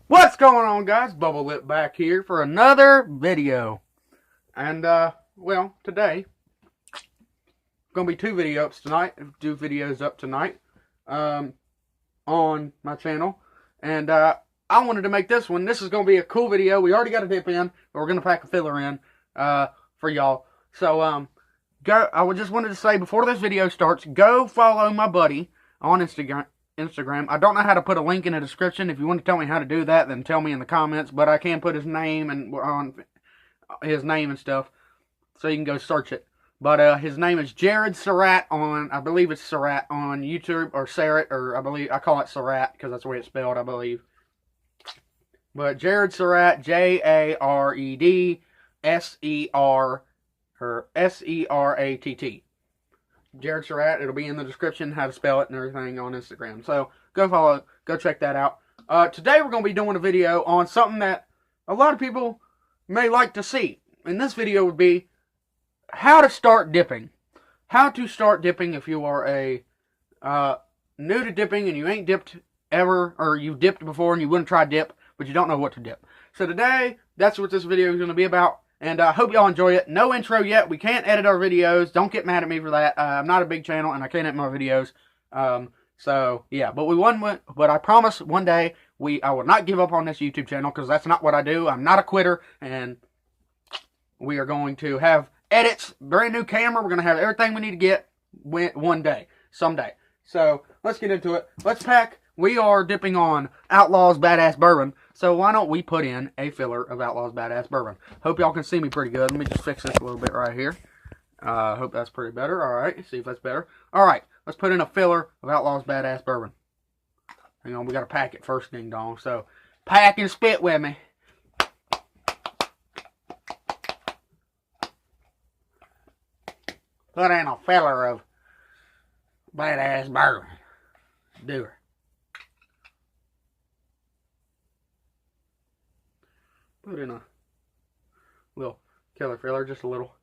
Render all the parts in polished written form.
What's going on, guys? Bubble Lip back here for another video. And, well, today, going to be two videos up tonight, on my channel. And, I wanted to make this one. This is going to be a cool video. We already got a dip in, but we're going to pack a filler in, for y'all. So, I just wanted to say, before this video starts, go follow my buddy on Instagram. I don't know how to put a link in the description. If you want to tell me how to do that, then tell me in the comments. But I can put his name and on his name and stuff, so you can go search it. But his name is Jared Surratt on, I believe it's Surratt on YouTube, or Surratt, or I call it Surratt because that's the way it's spelled, I believe. But Jared Surratt, Jared Surratt. Jared Surratt. It'll be in the description, how to spell it and everything on Instagram. So, go check that out. Today we're going to be doing a video on something that a lot of people may like to see. And this video would be how to start dipping. How to start dipping if you are a new to dipping and you ain't dipped ever, or you've dipped before and you wouldn't try dip, but you don't know what to dip. So today, that's what this video is going to be about. And I hope y'all enjoy it. No intro yet. We can't edit our videos. Don't get mad at me for that. I'm not a big channel, and I can't edit my videos. So, yeah. But I promise one day I will not give up on this YouTube channel, because that's not what I do. I'm not a quitter. And we are going to have edits, brand new camera. We're going to have everything we need to get one day, someday. So, let's get into it. Let's pack. We are dipping on Outlaw's Badass Bourbon, so why don't we put in a filler of Outlaw's Badass Bourbon. Hope y'all can see me pretty good. Let me just fix this a little bit right here. Hope that's pretty better. Alright, see if that's better. Alright, let's put in a filler of Outlaw's Badass Bourbon. Hang on, we gotta pack it first, ding dong. So, pack and spit with me. Put in a filler of Badass Bourbon. Do her. Put in a little killer filler, just a little.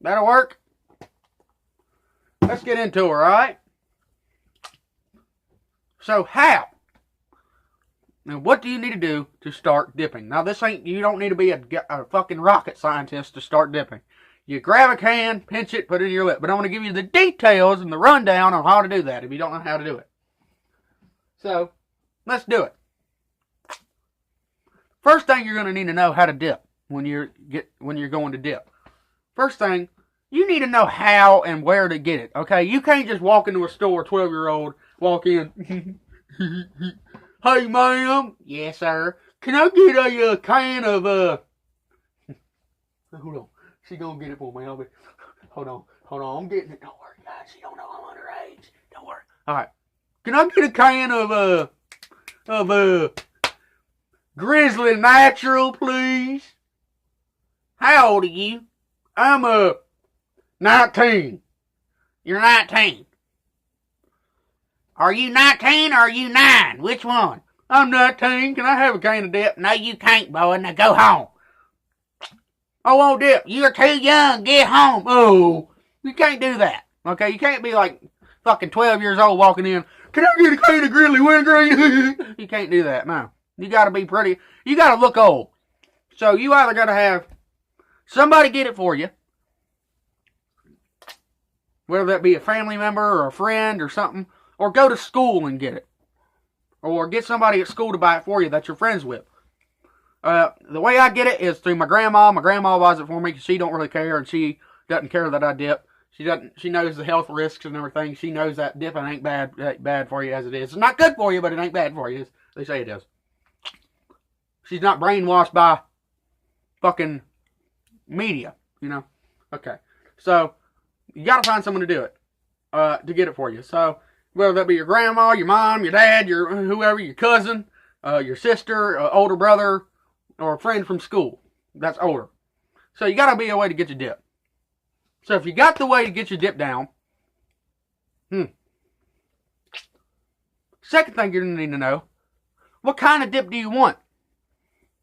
That'll work. Let's get into it, alright? So, how? Now, what do you need to do to start dipping? Now, you don't need to be a fucking rocket scientist to start dipping. You grab a can, pinch it, put it in your lip. But I'm going to give you the details and the rundown on how to do that if you don't know how to do it. So, let's do it. First thing you're going to need to know how to dip when you're going to dip. First thing, you need to know how and where to get it. Okay, you can't just walk into a store, 12-year-old, walk in. Hey, ma'am. Yes, sir. Can I get a can of Hold on. She gonna get it for me. Hold on. I'm getting it. Don't worry, guys. She don't know I'm underage. Don't worry. All right. Can I get a can of Grizzly Natural, please? How old are you? I'm 19. You're 19. Are you 19 or are you 9? Which one? I'm 19. Can I have a can of dip? No, you can't, boy. Now go home. I won't dip. You're too young. Get home. Oh, you can't do that. Okay, you can't be like fucking 12 years old walking in. Can I get a can of Grizzly Wintergreen? You can't do that, no. You gotta be pretty. You gotta look old. So you either gotta have somebody get it for you, whether that be a family member or a friend or something, or go to school and get it. Or get somebody at school to buy it for you that you're friends with. The way I get it is through my grandma. My grandma buys it for me because she don't really care, and she doesn't care that I dip. She knows the health risks and everything. She knows that dipping ain't bad for you as it is. It's not good for you, but it ain't bad for you, as they say it is. She's not brainwashed by fucking media, you know. Okay, so you gotta find someone to do it, to get it for you. So whether that be your grandma, your mom, your dad, your whoever, your cousin, your sister, older brother, or a friend from school that's older. So you gotta be a way to get your dip. So if you got the way to get your dip down, second thing you're going to need to know, what kind of dip do you want?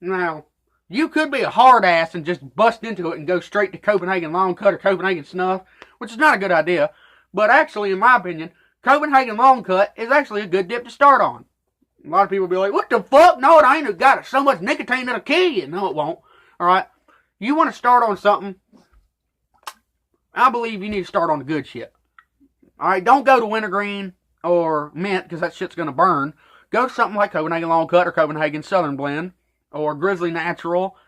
Now, you could be a hard ass and just bust into it and go straight to Copenhagen long cut or Copenhagen snuff, which is not a good idea. But actually, in my opinion, Copenhagen long cut is actually a good dip to start on. A lot of people be like, what the fuck? No, it ain't got so much nicotine that'll kill you. No, it won't. Alright? You want to start on something, I believe you need to start on the good shit. Alright? Don't go to wintergreen or mint, because that shit's going to burn. Go to something like Copenhagen long cut or Copenhagen southern blend or Grizzly natural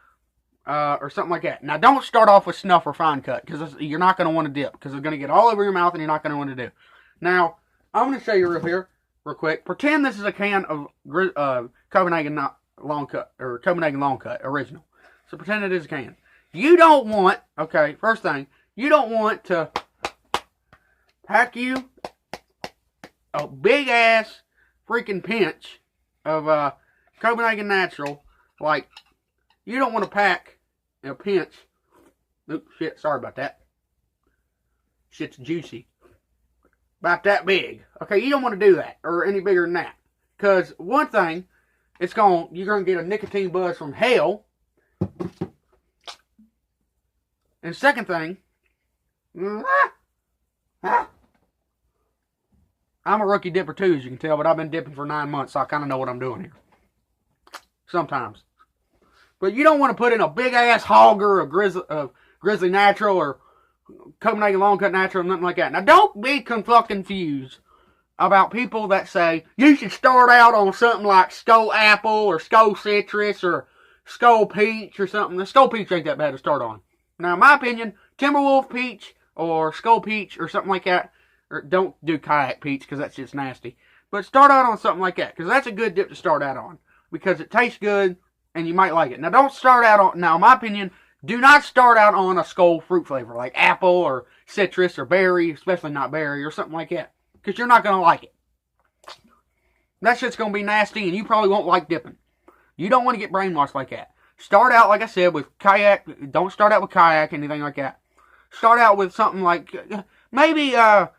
or something like that. Now, don't start off with snuff or fine cut, because you're not going to want to dip, because it's going to get all over your mouth and you're not going to want to do. Now, I'm going to show you real quick. Pretend this is a can of Copenhagen long cut, or Copenhagen long cut original. So pretend it is a can. You don't want, okay, first thing, you don't want to pack you a big ass freaking pinch of Copenhagen natural. Like, you don't want to pack a pinch. Oops, shit, sorry about that. Shit's juicy. About that big. Okay, you don't want to do that, or any bigger than that. Because one thing, you're gonna get a nicotine buzz from hell. And second thing, I'm a rookie dipper too, as you can tell, but I've been dipping for 9 months, so I kind of know what I'm doing here. Sometimes. But you don't want to put in a big ass hogger of Grizzly natural or Copenhagen long cut natural, nothing like that. Now, don't be confused about people that say you should start out on something like Skull Apple or Skull Citrus or Skull Peach or something. The Skull Peach ain't that bad to start on. Now, in my opinion, Timberwolf Peach or Skull Peach or something like that, or don't do Kayak Peach because that's just nasty. But start out on something like that, because that's a good dip to start out on, because it tastes good and you might like it. Now, don't start out on, now in my opinion, do not start out on a Skull fruit flavor like apple or citrus or berry, especially not berry or something like that, because you're not going to like it. That shit's going to be nasty and you probably won't like dipping. You don't want to get brainwashed like that. Start out, like I said, with Kayak. Don't start out with Kayak, anything like that. Start out with something like, maybe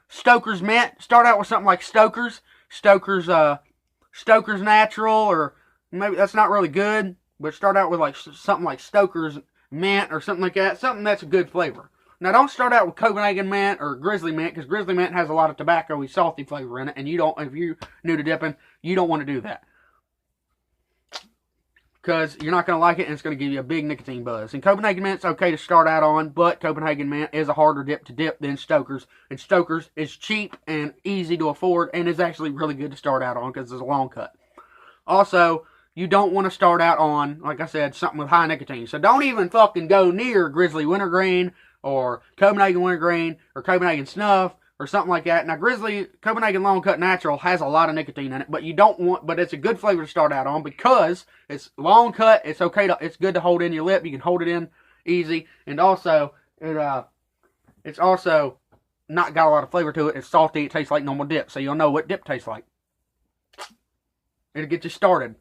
Stoker's Mint. Start out with something like Stoker's Natural, or maybe that's not really good, but start out with like something like Stoker's Mint or something like that. Something that's a good flavor. Now, don't start out with Copenhagen Mint or Grizzly Mint, because Grizzly Mint has a lot of tobacco-y, salty flavor in it, and if you're new to dipping, you don't want to do that, because you're not going to like it, and it's going to give you a big nicotine buzz. And Copenhagen Mint's okay to start out on, but Copenhagen Mint is a harder dip to dip than Stoker's. And Stoker's is cheap and easy to afford, and is actually really good to start out on, because it's a long cut. Also, you don't want to start out on, like I said, something with high nicotine. So don't even fucking go near Grizzly Wintergreen, or Copenhagen Wintergreen, or Copenhagen Snuff, or something like that. Now, Copenhagen Long Cut Natural has a lot of nicotine in it, but it's a good flavor to start out on, because it's long cut. It's okay it's good to hold in your lip. You can hold it in easy, and also it's also not got a lot of flavor to it. It's salty. It tastes like normal dip, so you'll know what dip tastes like. It'll get you started.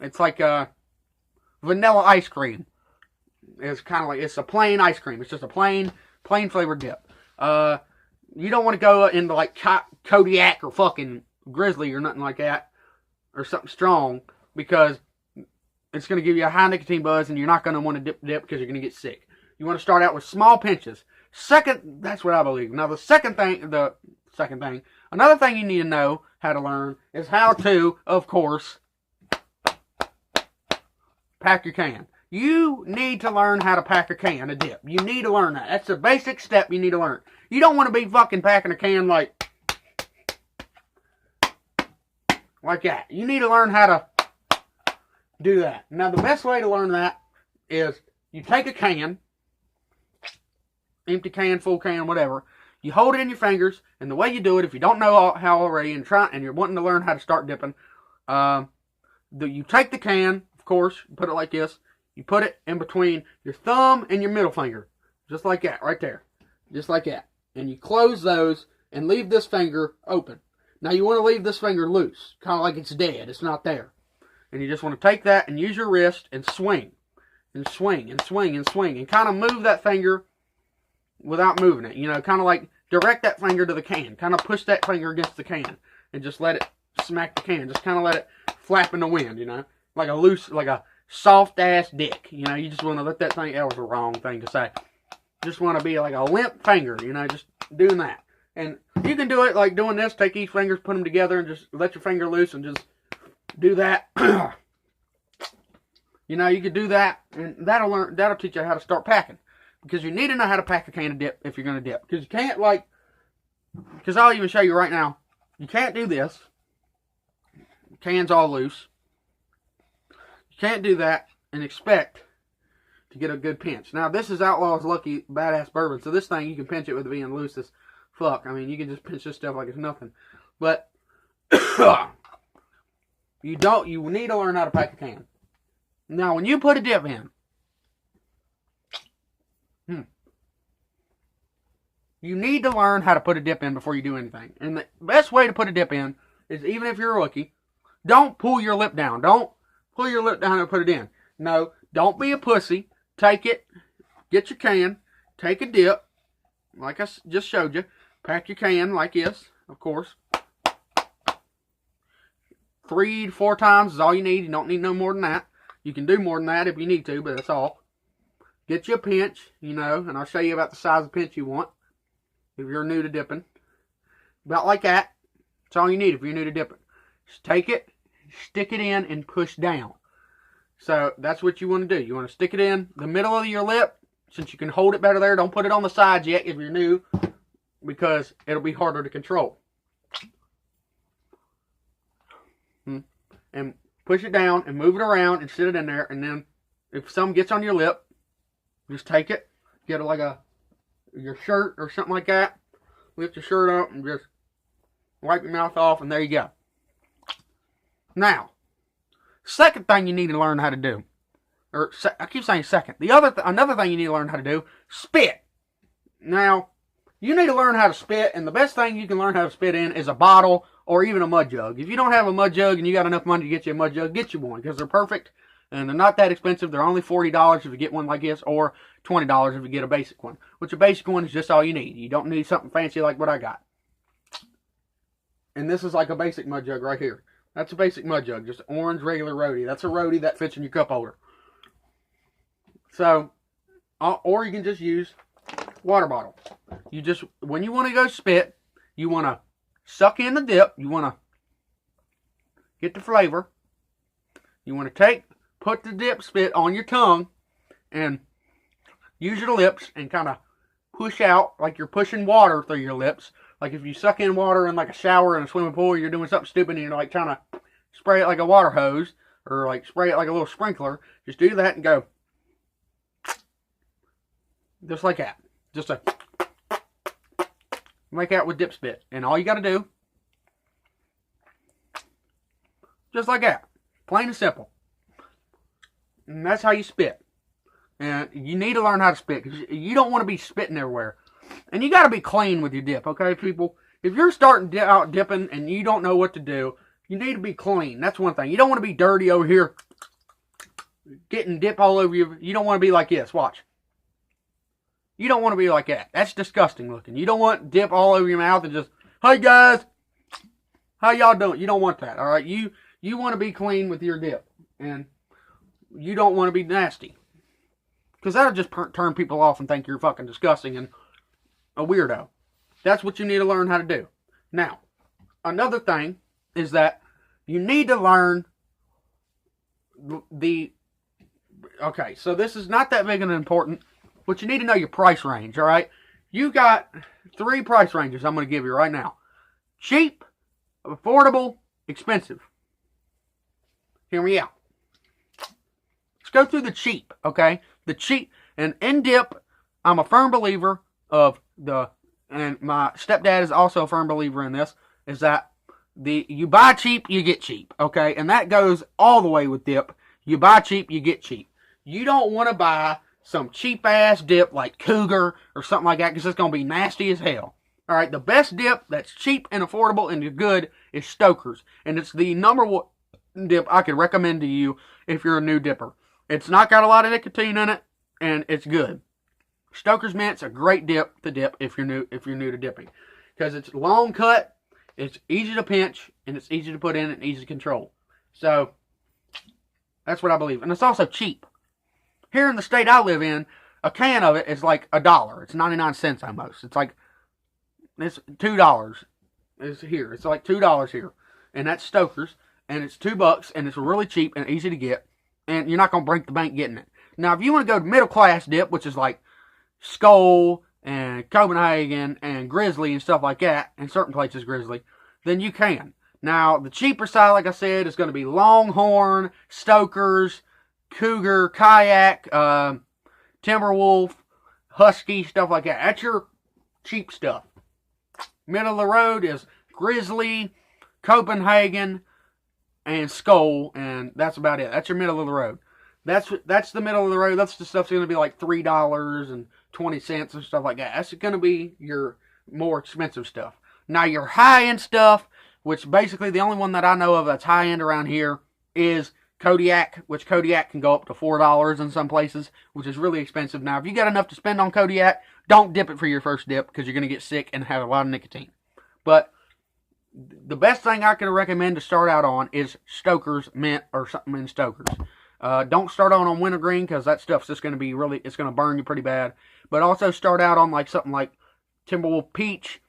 It's like vanilla ice cream. It's kind of like, it's a plain ice cream. It's just a plain flavored dip. You don't want to go into like Kodiak or fucking Grizzly or nothing like that, or something strong, because it's going to give you a high nicotine buzz, and you're not going to want to dip because you're going to get sick. You want to start out with small pinches. That's what I believe. Now, another thing you need to know how to learn is how to, of course, pack your can. You need to learn how to pack a can of dip. You need to learn that. That's a basic step you need to learn. You don't want to be fucking packing a can like that. You need to learn how to do that. Now, the best way to learn that is you take a can, empty can, full can, whatever. You hold it in your fingers, and the way you do it, if you don't know how already, and you're wanting to learn how to start dipping, you take the can, of course, put it like this. You put it in between your thumb and your middle finger. Just like that, right there. Just like that. And you close those and leave this finger open. Now, you want to leave this finger loose. Kind of like it's dead. It's not there. And you just want to take that and use your wrist and swing. And swing and swing and swing. And kind of move that finger without moving it. You know, kind of like direct that finger to the can. Kind of push that finger against the can. And just let it smack the can. Just kind of let it flap in the wind, you know. Like a soft ass dick, you know. You just want to let that thing, that was the wrong thing to say. Just want to be like a limp finger, you know, just doing that. And you can do it like doing this. Take each finger, put them together, and just let your finger loose and just do that. You know, you could do that, and that'll teach you how to start packing. Because you need to know how to pack a can of dip if you're going to dip. Because you can't, because I'll even show you right now. You can't do this. The can's all loose. You can't do that and expect to get a good pinch. Now, this is Outlaw's Lucky Badass Bourbon. So this thing, you can pinch it with it being loose as fuck. I mean, you can just pinch this stuff like it's nothing. But you need to learn how to pack a can. Now, when you put a dip in, you need to learn how to put a dip in before you do anything. And the best way to put a dip in is, even if you're a rookie, don't pull your lip down. Don't pull your lip down and put it in. No, don't be a pussy. Take it, get your can, take a dip, like I just showed you. Pack your can like this, of course. 3 to 4 times is all you need. You don't need no more than that. You can do more than that if you need to, but that's all. Get you a pinch, you know, and I'll show you about the size of pinch you want if you're new to dipping. About like that. That's all you need if you're new to dipping. Just take it, stick it in, and push down. So that's what you want to do. You want to stick it in the middle of your lip, since you can hold it better there. Don't put it on the sides yet if you're new, because it'll be harder to control. And push it down and move it around and sit it in there. And then if something gets on your lip, just take it, get it like your shirt or something like that. Lift your shirt up and just wipe your mouth off, and there you go. Now, second thing you need to learn how to do, or I keep saying second. Another thing you need to learn how to do, spit. Now, you need to learn how to spit, and the best thing you can learn how to spit in is a bottle or even a mud jug. If you don't have a mud jug and you got enough money to get you a mud jug, get you one, because they're perfect, and they're not that expensive. They're only $40 if you get one like this, or $20 if you get a basic one, which a basic one is just all you need. You don't need something fancy like what I got. And this is like a basic mud jug right here. That's a basic mud jug, just an orange regular roadie. That's a roadie that fits in your cup holder. So, or you can just use water bottle. You just, when you want to go spit, you want to suck in the dip. You want to get the flavor. You want to put the dip spit on your tongue and use your lips and kind of push out like you're pushing water through your lips. Like if you suck in water in like a shower in a swimming pool, you're doing something stupid and you're like trying to spray it like a water hose or like spray it like a little sprinkler. Just do that and go. Just like that. Just make out with dip spit. And all you got to do, just like that. Plain and simple. And that's how you spit. And you need to learn how to spit, because you don't want to be spitting everywhere. And you got to be clean with your dip, okay, people? If you're starting out dipping and you don't know what to do, you need to be clean. That's one thing. You don't want to be dirty over here, getting dip all over you. You don't want to be like this. Watch. You don't want to be like that. That's disgusting looking. You don't want dip all over your mouth and just, hey guys, how y'all doing? You don't want that, all right? You want to be clean with your dip, and you don't want to be nasty, because that'll just turn people off and think you're fucking disgusting and a weirdo. That's what you need to learn how to do. Now, another thing is that you need to learn okay, so this is not that big and important, but you need to know your price range, all right? You got 3 price ranges I'm going to give you right now. Cheap, affordable, expensive. Hear me out. Let's go through the cheap, okay? The cheap, and in dip, I'm a firm believer of and my stepdad is also a firm believer in this, is that you buy cheap, you get cheap, okay? And that goes all the way with dip. You buy cheap, you get cheap. You don't want to buy some cheap-ass dip like Cougar or something like that, because it's going to be nasty as hell. All right, the best dip that's cheap and affordable and good is Stoker's. And it's the #1 dip I could recommend to you if you're a new dipper. It's not got a lot of nicotine in it, and it's good. Stoker's Mint's a great dip to dip if you're new to dipping, because it's long cut, it's easy to pinch, and it's easy to put in and easy to control. So that's what I believe, and it's also cheap. Here in the state I live in, a can of it is like $1. It's 99 cents almost. It's like It's $2. It's here. It's like $2 here. And that's Stoker's. And it's $2 and it's really cheap and easy to get. And you're not going to break the bank getting it. Now, if you want to go to middle class dip, which is like Skull and Copenhagen and Grizzly and stuff like that, in certain places Grizzly, then you can. Now, the cheaper side, like I said, is going to be Longhorn, Stoker's, Cougar, Kayak, Timberwolf, Husky, stuff like that. That's your cheap stuff. Middle of the road is Grizzly, Copenhagen, and Skull, and that's about it. That's your middle of the road. That's the middle of the road. That's the stuff that's going to be like $3.20 and stuff like that. That's going to be your more expensive stuff. Now, your high-end stuff, which basically the only one that I know of that's high-end around here is Kodiak, which Kodiak can go up to $4 in some places, which is really expensive. Now, if you got enough to spend on Kodiak, don't dip it for your first dip because you're going to get sick and have a lot of nicotine. But the best thing I can recommend to start out on is Stoker's Mint or something in Stoker's. Don't start on wintergreen because that stuff's just going to be really, it's going to burn you pretty bad. But also start out on like something like Timberwolf Peach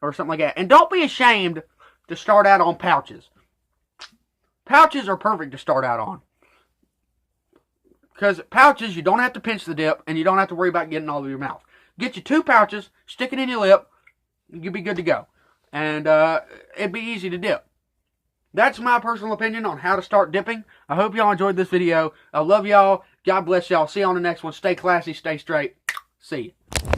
or something like that. And don't be ashamed to start out on pouches. Pouches are perfect to start out on. Because pouches, you don't have to pinch the dip and you don't have to worry about getting all over your mouth. Get you 2 pouches, stick it in your lip, you'll be good to go. And it'd be easy to dip. That's my personal opinion on how to start dipping. I hope y'all enjoyed this video. I love y'all. God bless y'all. See you on the next one. Stay classy, stay straight. See you.